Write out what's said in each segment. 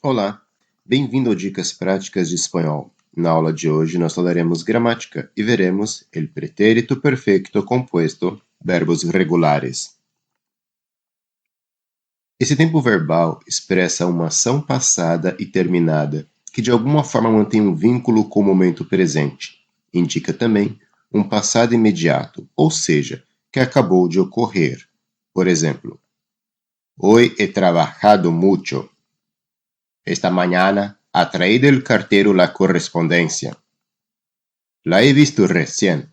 Olá, bem-vindo ao Dicas Práticas de Espanhol. Na aula de hoje nós falaremos gramática e veremos el pretérito perfecto compuesto, verbos regulares. Esse tempo verbal expressa uma ação passada e terminada, que de alguma forma mantém um vínculo com o momento presente. Indica também um passado imediato, ou seja, que acabou de ocorrer. Por exemplo, hoy he trabajado mucho. Esta mañana ha traído el cartero la correspondencia. La he visto recién.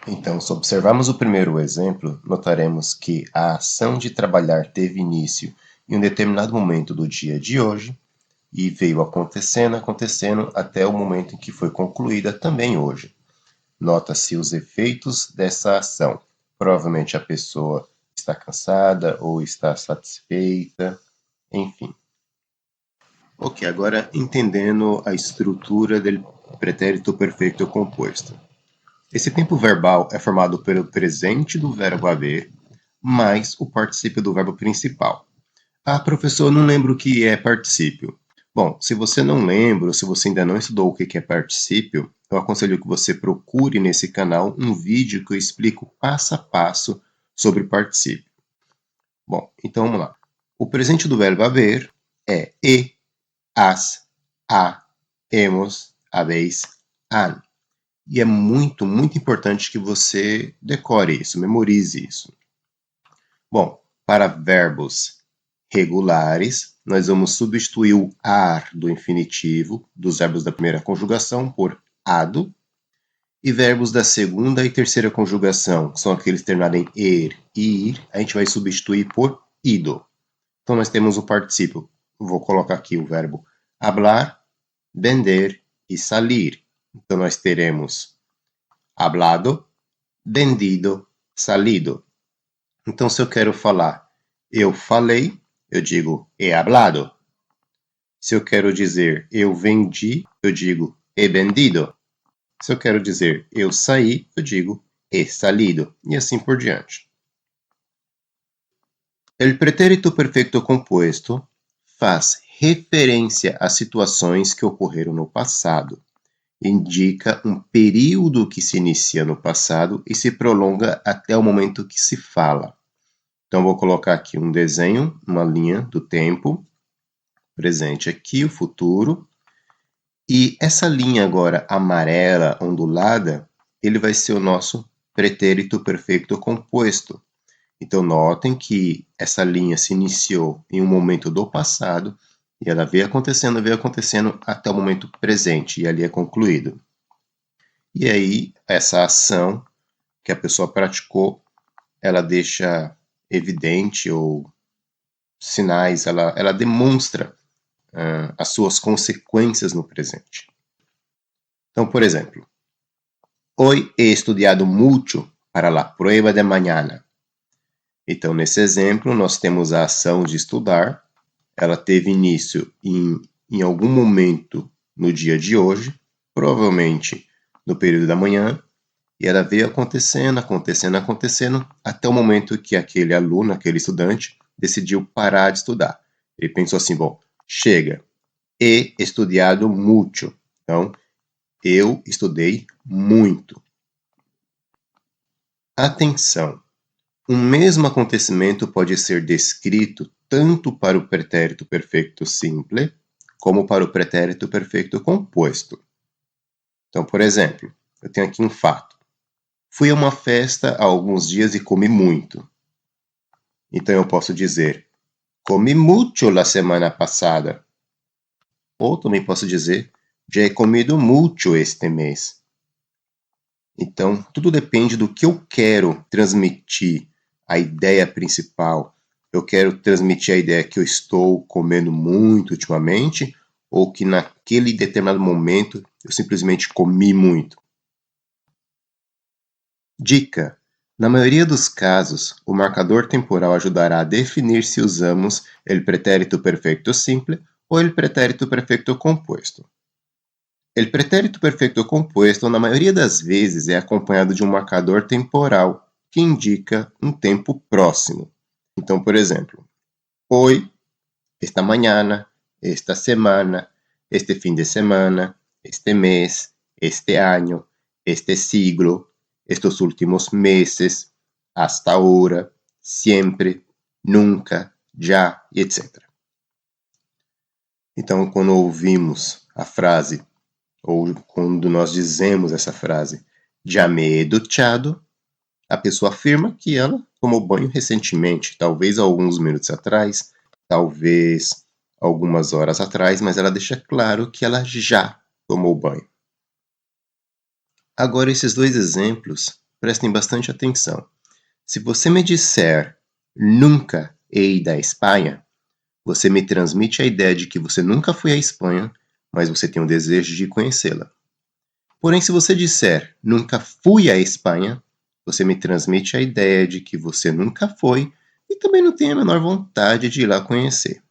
Então, se observarmos o primeiro exemplo, notaremos que a ação de trabalhar teve início em um determinado momento do dia de hoje e veio acontecendo até o momento em que foi concluída também hoje. Nota-se os efeitos dessa ação. Provavelmente a pessoa está cansada ou está satisfeita, enfim. Ok, agora entendendo a estrutura do pretérito perfeito composto. Esse tempo verbal é formado pelo presente do verbo haver, mais o particípio do verbo principal. Ah, professor, não lembro o que é particípio. Bom, se você não lembra, ou se você ainda não estudou o que é particípio, eu aconselho que você procure nesse canal um vídeo que eu explico passo a passo sobre particípio. Bom, então vamos lá. O presente do verbo haver é e, has, ha, hemos, habéis, han. E é muito importante que você decore isso, memorize isso. Bom, para verbos regulares, nós vamos substituir o ar do infinitivo dos verbos da primeira conjugação por ado. E verbos da segunda e terceira conjugação, que são aqueles terminados em er e ir, a gente vai substituir por ido. Então nós temos o particípio. Vou colocar aqui o verbo hablar, vender e salir. Então nós teremos hablado, vendido, salido. Então se eu quero falar eu falei, eu digo he hablado. Se eu quero dizer eu vendi, eu digo he vendido. Se eu quero dizer eu saí, eu digo he salido. E assim por diante. El pretérito perfeito composto faz referência a situações que ocorreram no passado. Indica um período que se inicia no passado e se prolonga até o momento que se fala. Então, vou colocar aqui um desenho, uma linha do tempo, presente aqui, o futuro. E essa linha agora amarela, ondulada, ele vai ser o nosso pretérito perfeito composto. Então, notem que essa linha se iniciou em um momento do passado e ela veio acontecendo até o momento presente e ali é concluído. E aí, essa ação que a pessoa praticou, ela deixa evidente ou sinais, ela demonstra as suas consequências no presente. Então, por exemplo, hoy he estudiado mucho para la prueba de mañana. Então, nesse exemplo, nós temos a ação de estudar. Ela teve início em algum momento no dia de hoje, provavelmente no período da manhã, e ela veio acontecendo, até o momento que aquele aluno, aquele estudante, decidiu parar de estudar. Ele pensou assim, bom, chega, he estudiado mucho. Então, eu estudei muito. Atenção! Um mesmo acontecimento pode ser descrito tanto para o pretérito perfeito simple, como para o pretérito perfeito composto. Então, por exemplo, eu tenho aqui um fato. Fui a uma festa há alguns dias e comi muito. Então, eu posso dizer, comi mucho la semana pasada. Ou também posso dizer, já he comido mucho este mês. Então, tudo depende do que eu quero transmitir, a ideia principal. Eu quero transmitir a ideia que eu estou comendo muito ultimamente, ou que naquele determinado momento eu simplesmente comi muito. Dica: na maioria dos casos, o marcador temporal ajudará a definir se usamos el pretérito perfeito simple ou el pretérito perfeito composto. El pretérito perfeito composto, na maioria das vezes, é acompanhado de um marcador temporal, que indica um tempo próximo. Então, por exemplo, hoy esta mañana, esta semana, este fin de semana, este mes, este año, este siglo, estos últimos meses, hasta ahora, sempre, nunca, já, etc. Então, quando ouvimos a frase, ou quando nós dizemos essa frase, já me he duchado, a pessoa afirma que ela tomou banho recentemente, talvez alguns minutos atrás, talvez algumas horas atrás, mas ela deixa claro que ela já tomou banho. Agora, esses dois exemplos, prestem bastante atenção. Se você me disser nunca he ido à Espanha, você me transmite a ideia de que você nunca foi à Espanha, mas você tem um desejo de conhecê-la. Porém, se você disser nunca fui à Espanha, você me transmite a ideia de que você nunca foi e também não tem a menor vontade de ir lá conhecer.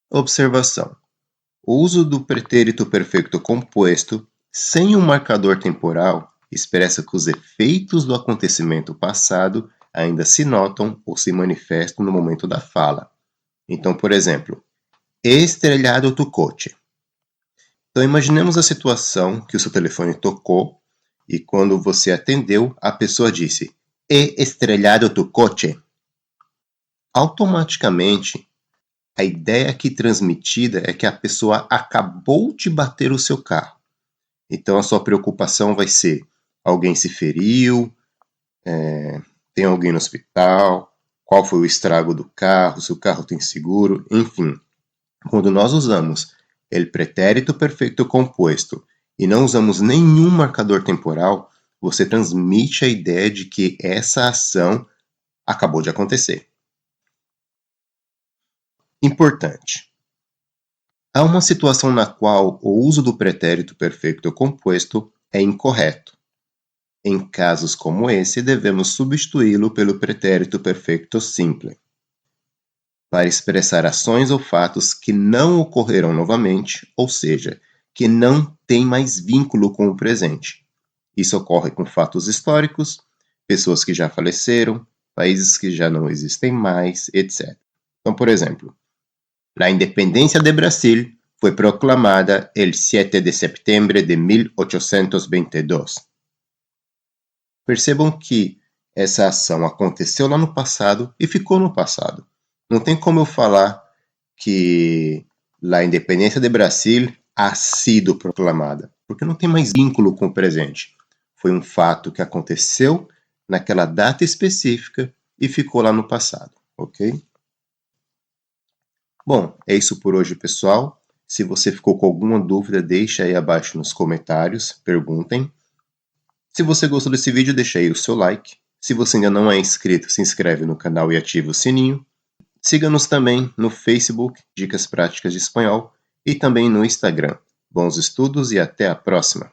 Observação: o uso do pretérito perfeito composto sem um marcador temporal expressa que os efeitos do acontecimento passado ainda se notam ou se manifestam no momento da fala. Então, por exemplo, he estrellado tu coche. Então, imaginemos a situação que o seu telefone tocou e quando você atendeu, a pessoa disse: he estrellado tu coche. Automaticamente, a ideia aqui transmitida é que a pessoa acabou de bater o seu carro. Então, a sua preocupação vai ser: alguém se feriu? Tem alguém no hospital? Qual foi o estrago do carro? Se o carro tem seguro? Enfim, quando nós usamos el pretérito perfeito composto e não usamos nenhum marcador temporal, você transmite a ideia de que essa ação acabou de acontecer. Importante. Há uma situação na qual o uso do pretérito perfeito composto é incorreto. Em casos como esse, devemos substituí-lo pelo pretérito perfeito simple, para expressar ações ou fatos que não ocorrerão novamente, ou seja, que não têm mais vínculo com o presente. Isso ocorre com fatos históricos, pessoas que já faleceram, países que já não existem mais, etc. Então, por exemplo, a independência de Brasil foi proclamada el 7 de setembro de 1822. Percebam que essa ação aconteceu lá no passado e ficou no passado. Não tem como eu falar que a independência de Brasil ha sido proclamada, porque não tem mais vínculo com o presente. Foi um fato que aconteceu naquela data específica e ficou lá no passado, ok? Bom, é isso por hoje, pessoal. Se você ficou com alguma dúvida, deixa aí abaixo nos comentários, perguntem. Se você gostou desse vídeo, deixa aí o seu like. Se você ainda não é inscrito, se inscreve no canal e ativa o sininho. Siga-nos também no Facebook, Dicas Práticas de Espanhol, e também no Instagram. Bons estudos e até a próxima!